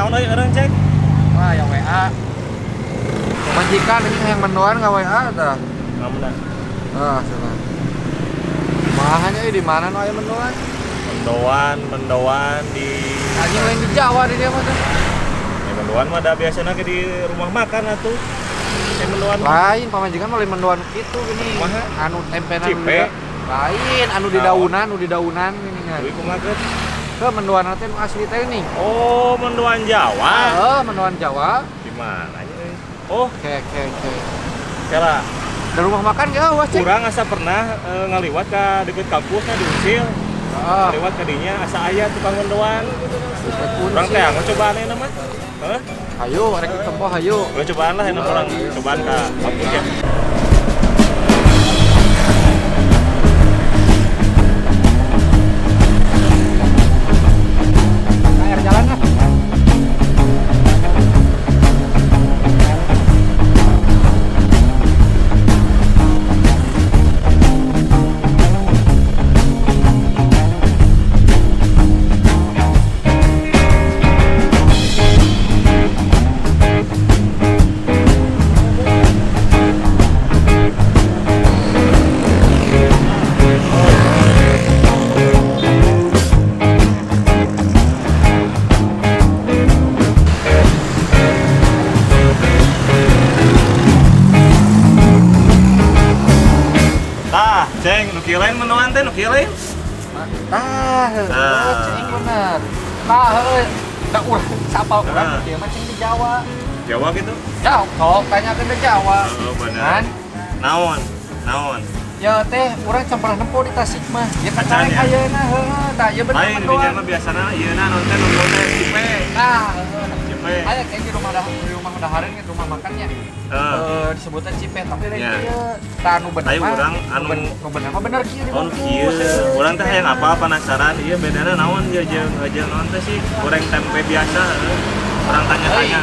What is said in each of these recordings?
naon euy eureun cek. Wah, ya WA. Majikan ini yang mendoan nggak WA dah. Ngamunna. Salah. Mahanya di mana no aya mendoan? Mendoan di Anjing lain di Jawa di dia mah teh. ya mendoan mah da biasana ke di rumah makan atuh. Mendoan Lain pamajikan mah lain mendoan kitu gini. Kumaha? Anu tempenan Cipe. Lain anu di daunan gini kan. Kuwi kumaha geus? Ke mendoan teh nu asli teh nih. Oh, mendoan Jawa. Mendoan Jawa. Di mana nya? Oh, Ke. kela. Di rumah makan gak awas cek. Kurang asa pernah ngaliwat ke deket kampusnya di Usil. Ngaliwat ke dinya asa aya tukang mendoan. Urang teh anggo cobaan eta mah. Heuh? Hayu, rek tempo hayu. Gua cobaan lah enak orang cobaan ke kampusnya. Air jalan lah. Ceng, nu kieu lain mendoan teh nu kieu lain. Cing bener. Heuh. Da urang sapa urang kieu mah cing di Jawa. Jawa gitu? Jauh, sok tanyakeun ke Jawa. Oh, bener. Kan? Naon? Ya teh urang can pernah nempo di Tasik mah. Ya Acan kacarek ya? ayeuna heuh. Tah ieu bener Lain di dinya mah biasana ieu na naon teh nu teh cipe. Cipe. Aya kayak di rumah dahareun ke rumah makannya. Disebutnya cipe tapi lain Ya. kieu. Tah anu bener Tapi mah. urang anu Nu bener mah bener kieu di oh nu kieu. Urang teh hayang apa penasaran ieu bedana naon ieu jeung naon teh sih goreng tempe biasa. Orang tanya-tanya.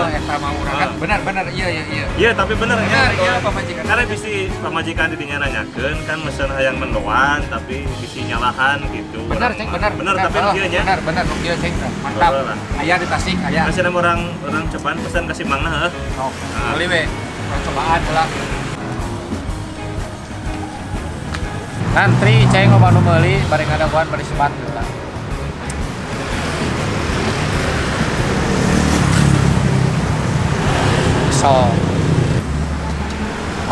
Eta mah urang kan bener iya. Iya, tapi bener Bener, ya. iya, pamajikan. Karena bisi pamajikan di dinya nanyakeun kan mesen hayang mendoan tapi bisi nyalahan gitu. Bener ceng bener. Bener tapi nu kieu nya. Bener nu kieu ceng. Mantap. Bener lah. Aya di Tasik aya. Masih ada orang cobaan pesan kasih mangna heuh. Oh, beli we. Cobaan heula. Antri ceng loba nu meuli bari ngadaguan bari sebat heula. So.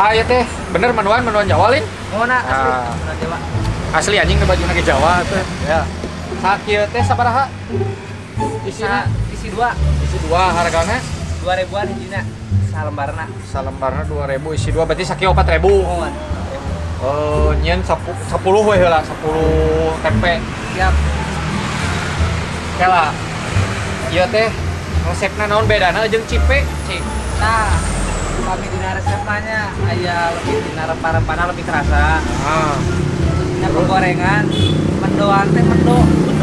Ieu teh bener mendoan Jawa lin. Oh, nah, asli Jawa. Asli anjing ke bajuna ke Jawa teh. Ya. Sakieu teh sabaraha? Isina isi 2 hargana 2.000-an hijina salembarna. salembarna 2.000 isi 2 berarti sakieu 4.000. Oh, Nyen 10 we heula 10 tempe. siap. Kela. Ieu teh resepna naon bedana jeung cipe? Cing. Nah, kami dina resepnya aya lebih dina rempah-rempahna lebih kerasa. Dina gorengan, mendoan teh mendo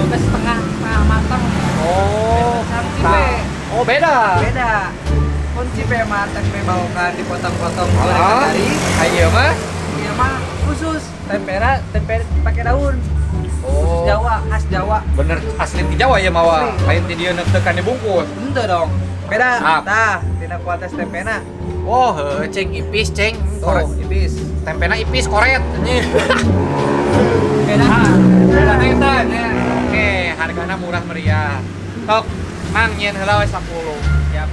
teh setengah matang. Oh, Sang cipe. Oh, beda. Beda. Pun cipe mah tempe bawokan dipotong-potong gorengan dari. Ayo mah. Ieu mah khusus tempe pakai daun. Oh. Jawa, khas Jawa. Bener asli di Jawa ya mawa. Lain di dieu tekan dibungkus. Henteu dong. Beda. Sap. Tah, tina kualitas tempena. Oh, ceng ipis ceng. Tuh, ibis. Tempena ipis koret. Beda. Beda teh teh. Oke, hargana murah meriah. Tok, mang nyen heula we 10. Siap.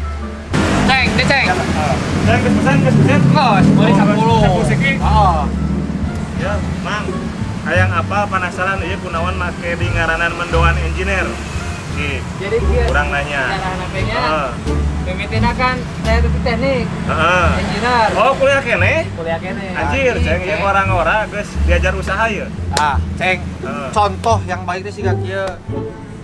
Ceng, deh ceng. Dan pesan. Ngos, meuli 10. 10 seki. Heeh. Ya, Mang. Hayang apa penasaran ieu kunaon make di ngaranan mendoan engineer. Gitu. Jadi dia Kurang nanya. cara HP-nya Heeh. mimitina kan saya itu teknik, Heeh. engineer. Oh, kuliah kene? Kuliah kene. Anjir, ceng ieu orang-orang geus diajar usaha ieu. Ah, ceng. Heeh. Contoh yang baik teh siga kieu.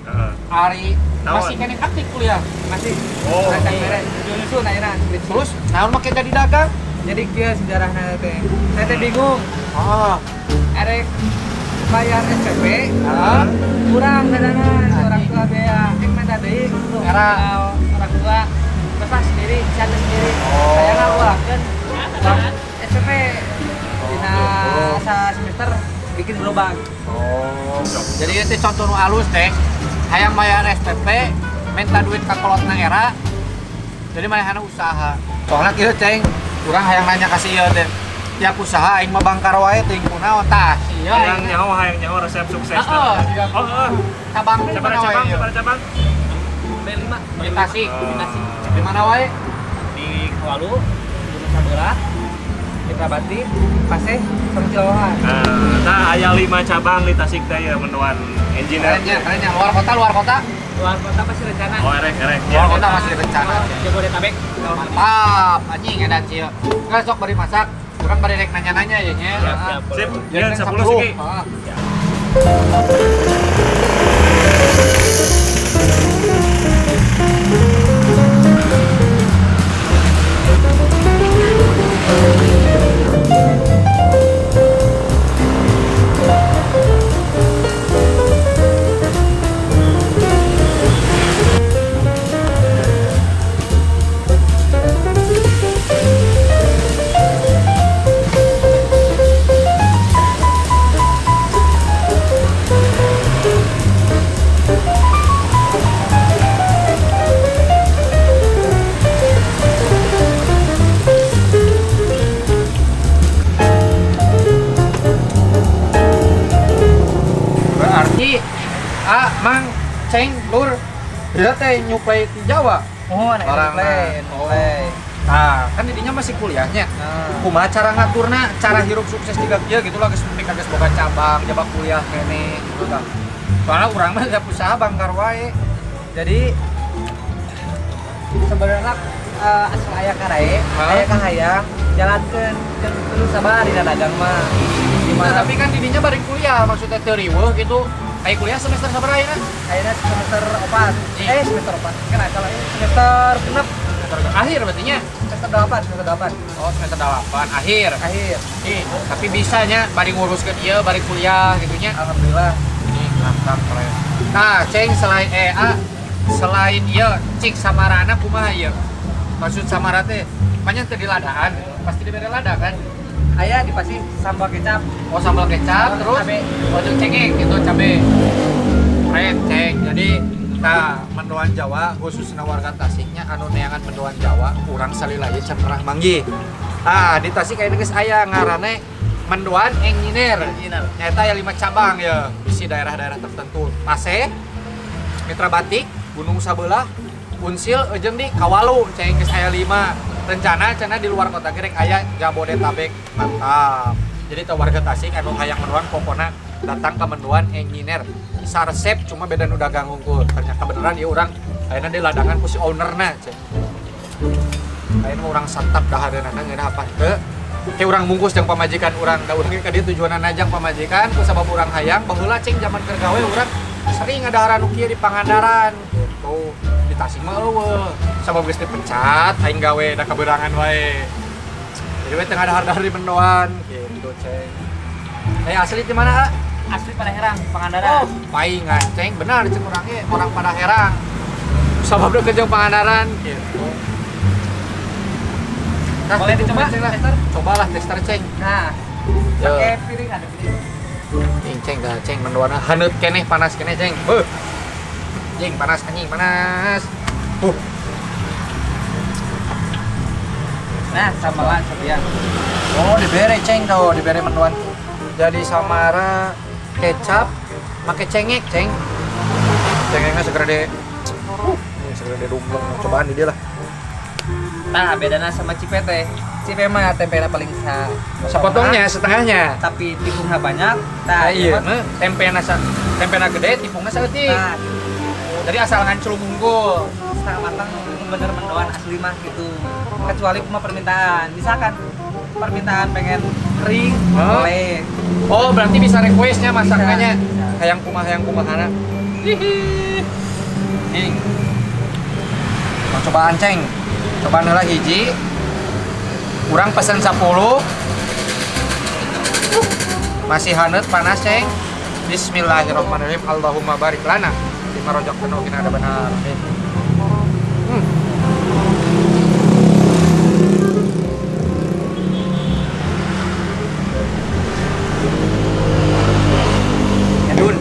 Heeh. Ari Naon? masih kene aktif kuliah. Masih. Oh. Akan mere nyusun ayeuna. Terus naon make jadi dagang? jadi kieu sejarahna teh. Saya teh bingung. Ah, Erek bayar SPP, ah. kurang dadangan orang tua bea. Yang mana deui untuk Era. orang tua besar sendiri, bisa sendiri. Oh. Saya ngawulakeun uang SPP dina asa semester bikin gerobak. Oh. Jadi itu contoh nu alus teh. Hayang bayar SPP, minta duit ke kolotna era. Jadi manehna usaha. Soalnya kieu ceng, urang hayang nanya kasih ieu teh. Tiap usaha aing mah bangkar wae teuing kunaon tah. Ieu Hayang nyaho resep sukses. Heeh. Cabang cabang. B5 Di Tasik. Tasik. Di mana wae? Di Kawalu, Gunung Sabelah, Mitra Batik, Paseh, sama Cilawahan. Nah, aya 5 cabang di Tasik teh ya mendoan engineer. Kerennya. Luar kota. Luar kota masih rencana. Oh, erek. Luar kota masih rencana. Jabodetabek. Mantap, anjing edan cieu. Enggak sok bari masak. Urang bari rek nanya-nanya ya nya. Siap. Sip, Jangan ya 10 segi. Heeh. Berarti Mang Ceng Lur dia teh nyuplai di Jawa. Oh, anak Orang play. Nah, kan didinya masih kuliahnya. Kumaha cara ngaturna, cara hirup sukses di kieu gitu lah geus penting geus boga cabang, jaba kuliah kene gitu kan. Soalnya urang mah tiap usaha bangkar wae. Jadi sebenarnya asal aya karae, aya kahayang jalankeun jeung terus sabar dina dagang mah. Nah, tapi kan didinya bari kuliah, maksudnya teu riweuh gitu. Aya kuliah semester sabaraha ayeuna? Ayeuna semester 4. Iya. Semester 4. Kan salah semester 6. Akhir berarti nya. Semester 8. Oh, semester 8 akhir. Akhir. Tapi bisanya bari nguruskeun ieu, bari kuliah gitu nya. Alhamdulillah. Mantap keren. Nah, Ceng selain selain ieu cik samarana kumaha ieu? Maksud samara teh banyak teh di ladaan, pasti dibere lada kan? Aya di pasti sambal kecap. Oh, sambal kecap terus Cabe. oh jeung cengek gitu cabe. Keren, Ceng. Jadi nah, mendoan Jawa khususnya warga Tasiknya anu neangan mendoan Jawa kurang salila ieu can pernah manggih. Ah, di Tasik aya geus aya ngaranna mendoan engineer. Nyata ya 5 cabang ya, isi daerah-daerah tertentu. Paseh, Mitra Batik, Gunung Sabelah, Unsil, jeung di Kawalu, ceng geus aya 5. Rencana cenah di luar kota gerek aya Jabodetabek. Mantap. Jadi teu warga Tasik anu hayang mendoan pokona datang ke mendoan engineer. Bisa resep cuma beda nu dagang unggul. Ternyata beneran ieu urang ayeuna di ladangan ku si ownerna, ceng. Ayeuna urang santap dahareunana ngeunah apa teu. Kayak urang bungkus jeung pamajikan urang, da urang ka dieu tujuanna najang pamajikan ku sabab urang hayang baheula cing zaman keur gawe urang sering ngadaharan nu kieu di Pangandaran gitu. Di Tasik mah eueuh. Sabab geus dipecat aing gawe da kaberangan wae. Jadi we teu ngadahar-dahar di mendoan gitu ceng. Asli di mana, A? Asli Padaherang, Pangandaran. Oh, paingan ceng, benar ceng urang ge orang Padaherang. Sabab deket jeung Pangandaran gitu. Nah, Boleh dicoba, tester? Cobalah tester ceng. Nah, pakai piring ada piring. Ceng dah ceng mendoana haneut keneh panas keneh ceng. Beuh. Ceng panas anjing panas. Nah, sambalan sepian. Oh, dibere ceng tuh, dibere mendoan. Jadi samara kecap make cengek ceng. Cengeknya segede ini segede dumplung. Cobaan di dia lah. Nah, bedana sama cipe teh. Cipe mah tempena paling Sepotongnya setengahnya. tapi tipungna banyak. Nah, iya, mah, tempena gede, tipungnya saeutik. nah, Jadi asal nganclung unggul. setengah matang bener mendoan asli mah gitu. Kecuali cuma permintaan. Misalkan permintaan pengen kering, Oh. boleh. Oh, berarti bisa requestnya masakannya. Bisa. Hayang kumah Nih. Mau cobaan ceng. Cobaan heula hiji. Urang pesen 10. Masih haneut panas ceng. Bismillahirrahmanirrahim. Allahumma barik lana. Lima rojok penuh kina ada benar. Edun.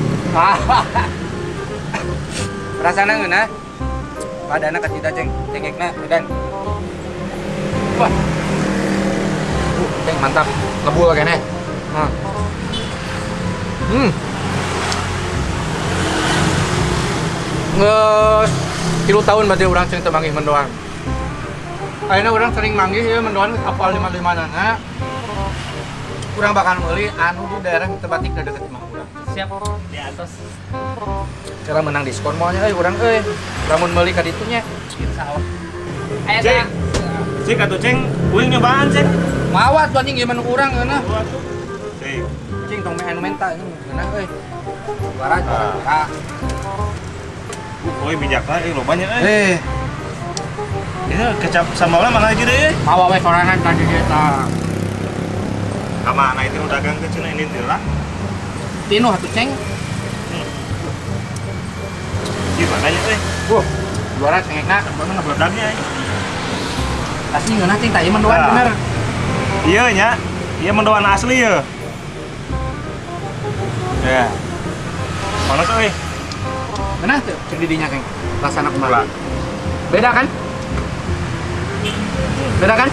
Rasana ngeunah? Ada anak kita ceng, cengekna, dan wah, ceng mantap, ngebul kayaknya. Nges, 3 tahun berarti orang ceng temanggih mendoan. Akhirnya orang sering manggih ya mendoan apal 5-5 nana. Kurang bakal beli anu di daerah Tebatik da deket imah urang. siap di atas. Cara menang diskon maunya urang lamun meuli ka ditu nya. Insyaallah. Ayo Ceng. dah. Cik atuh ceng, uing nyobaan ceng. Mawat tuh anjing gimana urang geuna. Cik. Cing tong anu menta ini geuna Juara. Oh, bijak lah, lobanya Ini kecap sambalnya mana aja deh? Mawa we sorangan tadi eta. Kamana itu dagang ke Cina ini lah. Tino atuh ceng. Gimana ya teh? Juara cengekna. Mana ngebledaknya? Tasnya ngeunah ceng tah ieu mendoan bener. Iya nya. Iya mendoan asli ya. Ya. Mana tuh Benar tuh ceng didinya ceng. Rasana kumaha? Beda kan? Beda kan?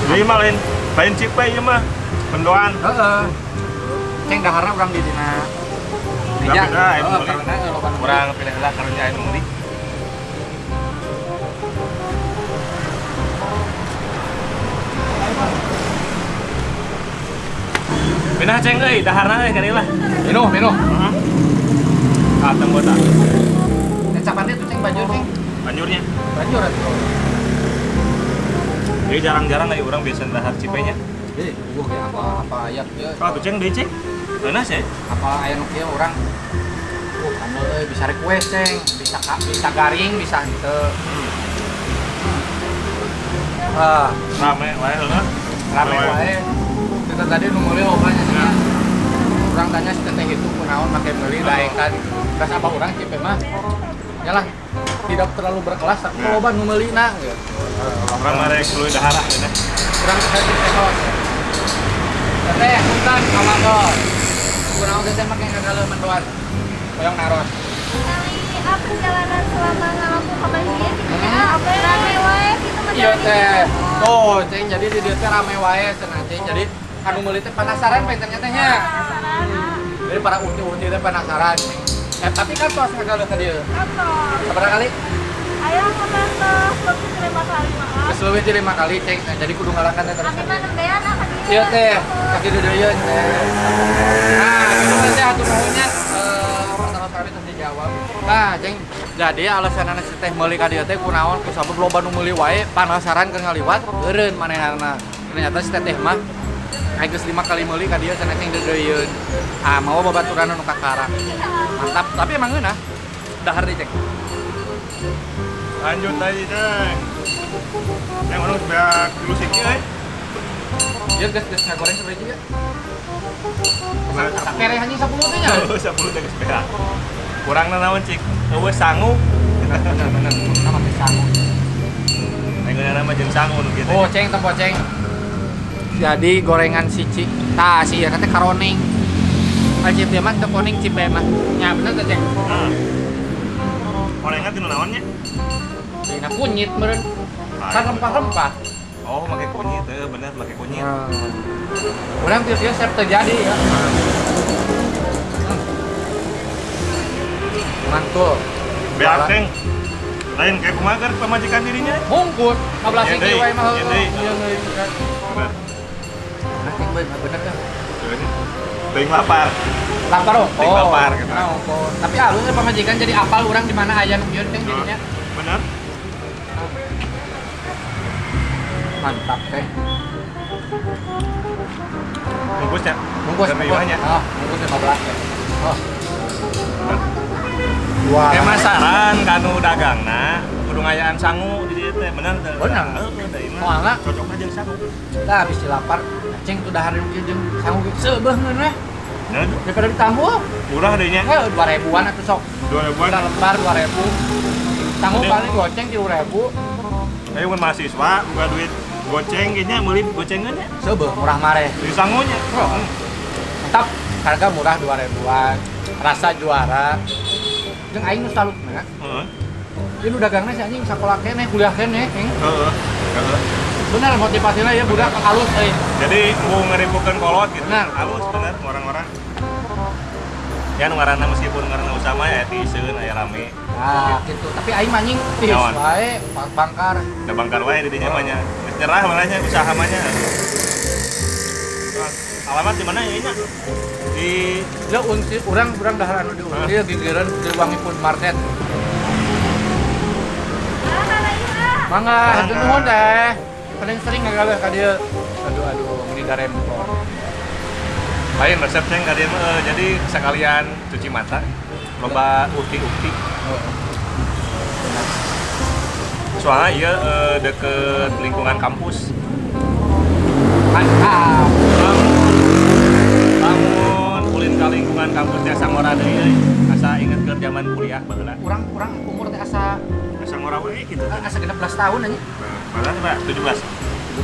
Jadi mah lain cipe ieu mah. Mendoan. Heeh. Ceng daharna urang di dina meja. Beda, aya nu meuli. Karena loba Urang pilih lah karunya aya nu meuli. Pindah ceng euy, daharna euy kali lah. Mino. Heeh. Ah, tembok tah. Capannya tuh ceng bajur ceng. Banjurnya. Bajur atuh. Jadi jarang-jarang euy urang biasa dahar cipenya. Kayak apa ayat ya. Kalau tuh ceng deui ceng. Enak sih. Apa aya nu kieu urang anu bisa request ceng, bisa garing, bisa henteu. Rame wae heeh. Rame wae. Kita tadi nu meuli lobanya sih. Urang tanya si teteh itu kunaon make meuli daekan. Terus apa urang cipe mah? Yalah, tidak terlalu berkelas tapi loba nu meulina gitu. Urang mah rek luwih dahara ya. Urang saya cipe kaos. Teteh, punten kamador. Kunaon teteh make ngagaleun mendoan. Hoyong naros. Apa perjalanan selama ngalamu ke banjir? Apa rame wae gitu Iya teh. Tuh, ceng jadi di dieu teh rame wae cenah ceng. Jadi anu meuli teh penasaran pengen ternyata nya. Penasaran, Jadi para uti-uti teh penasaran ceng. Tapi kan tos ngagaleun ka dieu. kantor. Sabaraha kali? Ayah ngementos lebih 5 kali maaf. Geus leuwih ti 5 kali ceng. Jadi kudu ngalakan teh terus. Abi mah nembean ka dia. Iya teh, kaki dedeyeun teh. Nah, gitu teh atuh nuhunnya pertama kali teh dijawab. Nah, ceng, jadi alasanna si teh meuli ka dieu teh kunaon kusabab loba nu meuli wae penasaran keur ngaliwat eureun manehna. Ternyata si teteh mah geus 5 kali meuli ka dieu cenah ceng dedeyeun. Mau babaturan nu kakara. Mantap, tapi emang geunah. Dahar di ceng. Lanjut tadi ceng. Yang urang beak musiknya euy. Ieu geus ngagoreng sebenarnya juga. Kemarin Sakere hanya 10 teh nya. 10 teh geus beak. Kurang naon cik. Eueuh sangu. Bener, nama teh sangu. Ayeuna nama jeung sangu nu kitu. Oh, ceng tempo ceng. Jadi gorengan sici. Tah, si ya teh karoning. Aja dia mah teh koning cipe mah. Nya bener teh ceng. Heeh. Gorengan tinu naonnya? Dina kunyit meureun. Kan rempah-rempah. Oh, make kunyit teh bener make kunyit. Urang tieu siap terjadi ya. Mantul. Beak ceng. Lain kayak kumaha keur pamajikan dirinya. Mungkut 15 Iya, ribu deui. wae mah. Iya, deui. Iya, deui. Bener. Nah, ceng bener kan. Teuing lapar. Lapar oh. Ting lapar, gitu. Nah, oh. Tapi halus ya pamajikan jadi apal urang di mana aya nu kieu teh jadinya. Bener. Mantap teh. Bungkusnya. Bungkus Terima Ah, bungkus 15 teh. Oh. Kayak masaran kanu dagangna kudu ngayaan sangu di dieu teh bener teh. Bener. Heeh, da ieu Moalna. mah cocok aja jeung sangu. Tah habis lapar, ceng tuh dahar kieu jeung sangu seubeuh ngeun we. Bener. Daripada ditambah, Murah deh nya. 2.000-an atuh sok. 2000-an. Kita lembar 2.000. Sangu paling goceng 3.000. Ayo mun mahasiswa buka duit goceng kayaknya meuli gocengan ya. Seubeuh murah mare. Di sangunya. Oh. Mantap, harga murah 2.000-an. Rasa juara. Jeung aing nu salut mah. Heeh. Ini dagangnya si anjing sekolah kene, kuliah kene, Heeh. bener motivasinya ya budak halus Jadi mau ngeribukan kolot gitu. Benar. Halus bener orang-orang. Ya nu ngaranna meskipun ngaranna usaha ya tiseun aya rame. nah gitu tapi aing manjing tis Naon? wae bangkar Da bangkar wae di dinya mah nya. Geus nyerah malahnya usaha mah nya. Alamat di mana ya nya? Di ya unti urang dahar anu di unti gigireun di Wangipun Market mangga hatur nuhun teh sering ngagawe ka dieu aduh meni darempor lain resepnya nggak ada jadi sekalian cuci mata loba ukti-ukti soalnya iya deket lingkungan kampus mantap namun ulin ke lingkungan kampus Jasa Ngora deui asa inget ke zaman kuliah baheula urang umur teh asa Jasa Ngora we gitu asa 16 tahun anjing mana Pak 17 17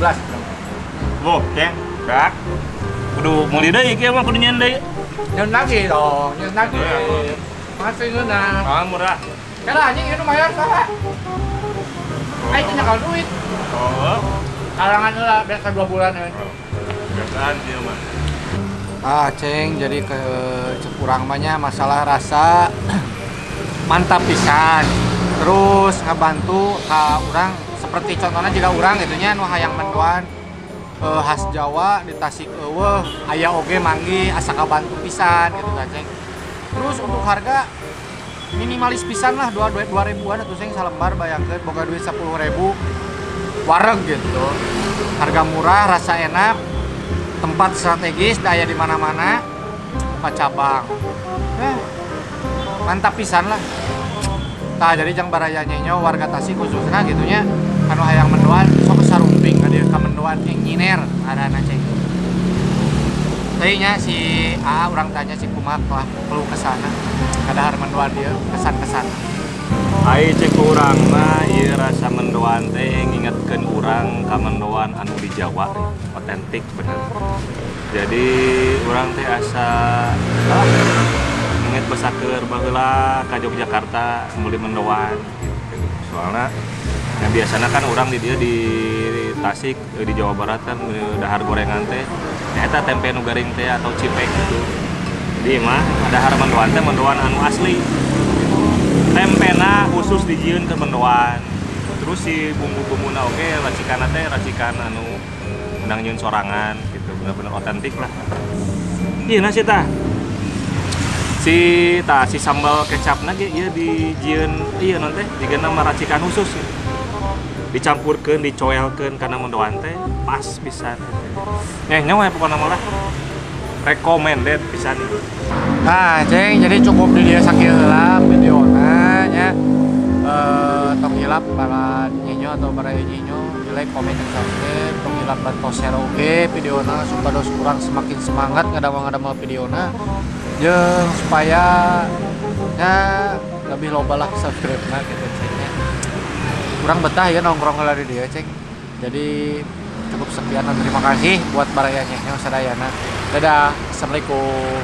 Boh, Ceng, dak. Kudu mulai deui kieu mah kudu nyeun deui. nyeun lagi dong nyeun lagi Iya. masih ngeunah Ah, murah. kala anjing itu mayar saha aing teh nyakal duit Oh, kalangan heula biasa 2 bulan ya. biasaan kieu mah. Ceng, jadi ke cekurang mahnya masalah rasa mantap pisan. Terus ngabantu ka urang seperti contohnya jika urang gitunya nu hayang mendoan khas Jawa di Tasik eueuh aya oge manggi asa kabantu pisan gitu kan Ceng. Terus untuk harga minimalis pisan lah 2.000-an atuh Ceng salembar bayangkeun boga duit 10.000 wareg gitu. Harga murah, rasa enak, tempat strategis, daya di mana-mana, buka cabang. Mantap pisan lah. Tah jadi jang barayanya nyo warga Tasik khususnya gitunya anu hayang mendoan sok sarumping ka dieu ka mendoan yang nyiner ngaranna Ceng. Teuing nya si AA urang tanya si kumaha lah perlu kesana. Kadahar mendoan dia kesan-kesan. Ai cek urang mah ieu rasa mendoan teh ngingetkeun urang ka mendoan anu di Jawa otentik bener. Jadi urang teh asa inget besakeur baheula ka Yogyakarta meuli mendoan gitu. Soalna yang biasanya kan orang di dia di Tasik di Jawa Barat kan dahar gorengan teh eta tempe nu garing teh atau cipek gitu. Jadi mah dahar mendoan teh mendoan anu asli. Tempena khusus dijieun ke mendoan. Terus si bumbu-bumbuna oge racikanna teh racikan anu menang nyieun sorangan gitu. Bener-bener otentik lah. Ieu na tah. Si sambal kecapna ge ieu dijieun ieu non teh digana mah racikan khusus. Dicampurkeun, dicoelkeun kana mendoan teh pas pisan. Nyawa pokona mah lah. Recommended pisan ieu. Nah, Ceng, jadi cukup di dia sakieu heula videona nya. Tong hilap para nyinyo atau para nyinyo di like, komen, dan subscribe. Tong hilap bantu share oge videona supados kurang semakin semangat ngadamel videona. Jeung supaya ya lebih loba lah subscribe-na gitu Ceng. Kurang betah ya nongkrong heula di dia Ceng. Jadi cukup sekian dan terima kasih buat barayanya sadayana. Dadah, assalamualaikum.